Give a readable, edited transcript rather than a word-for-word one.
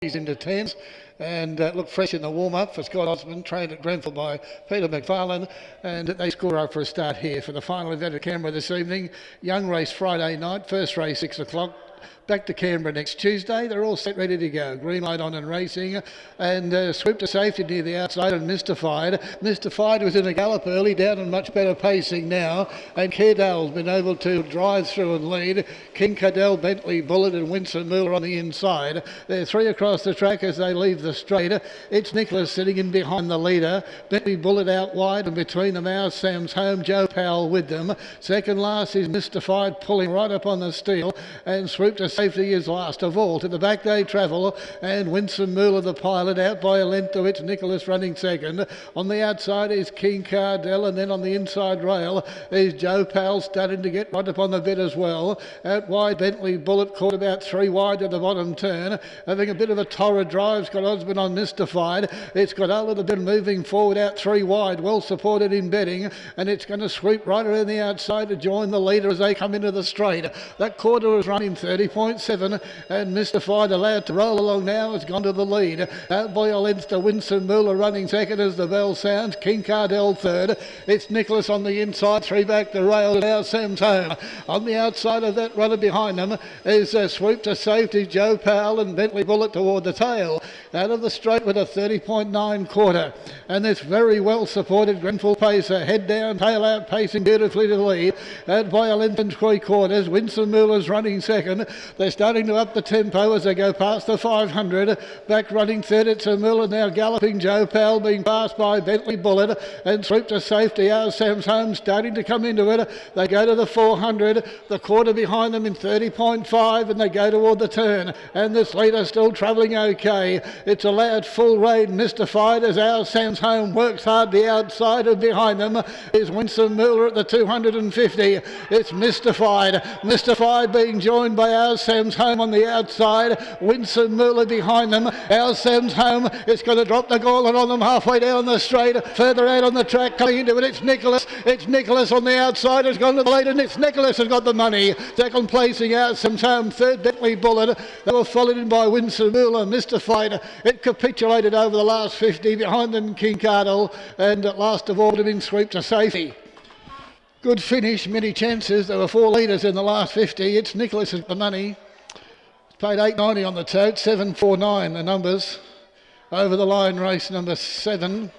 He's into 10s and looked fresh in the warm-up for Scott Osmond, trained at Grenfell by Peter McFarlane, and they score up for a start here for the final event at Canberra this evening. Young race Friday night, first race 6 o'clock. Back to Canberra next Tuesday. They're all set, ready to go. Green light on and racing. And Swoop to safety near the outside and Mystified. Mystified was in a gallop early, down and much better pacing now. And Cardell's been able to drive through and lead. King Cadell, Bentley, Bullet and Winston Muller on the inside. They're three across the track as they leave the straight. It's Nicholas sitting in behind the leader. Bentley, Bullet out wide, and between them Our Sam's Home, Joe Powell with them. Second last is Mystified, pulling right up on the steel. And Swoop to safety is last of all. To the back they travel, and Winston Muller, the pilot, out by a length to it's Nicholas running second. On the outside is King Cardell, and then on the inside rail is Joe Powell starting to get right up on the bit as well. Out wide, Bentley Bullet caught about 3 wide at the bottom turn, having a bit of a torrid drive. It's got Osmond on Mystified. It's got a little bit moving forward out 3 wide, well supported in bedding, and it's going to sweep right around the outside to join the leader as they come into the straight. That quarter is running 30.7, and Mystified, allowed to roll along now, has gone to the lead. Out by a length to Winston Muller running second as the bell sounds. King Cardell third. It's Nicholas on the inside, 3 back the rail, and Our Sam's Home. On the outside of that runner behind them is Swoop to safety, Joe Powell and Bentley Bullet toward the tail. Out of the straight with a 30.9 quarter, and this very well supported Grenfell pacer, head down, tail out, pacing beautifully to the lead. Out by a length and 3/4, Winston Muller's running second. They're starting to up the tempo as they go past the 500. Back running third, it's Muller now galloping. Joe Powell being passed by Bentley Bullet, and Swoop to safety. Our Sam's Home starting to come into it. They go to the 400, the quarter behind them in 30.5, and they go toward the turn. And this leader still travelling okay. It's allowed full rein. Mystified as Our Sam's Home works hard the outside, and behind them is Winston Muller at the 250. It's Mystified. Mystified being joined by Our Sam's Home on the outside. Winston Muller behind them. Our Sam's Home. It's going to drop the gauntlet on them halfway down the straight. Further out on the track, coming into it, it's Nicholas. It's Nicholas on the outside. Has gone to the lead, and it's Nicholas has got the money. Second placing Our Sam's Home. Third, Bentley Bullet. They were followed in by Winston Muller. Mystified. It capitulated over the last 50. Behind them, King Cardell. And at last of all, to been Swoop to safety. Good finish, many chances. There were 4 leaders in the last 50. It's Nicholas has the money. It's paid $8.90 on the tote, 749 the numbers. Over the line, race number 7.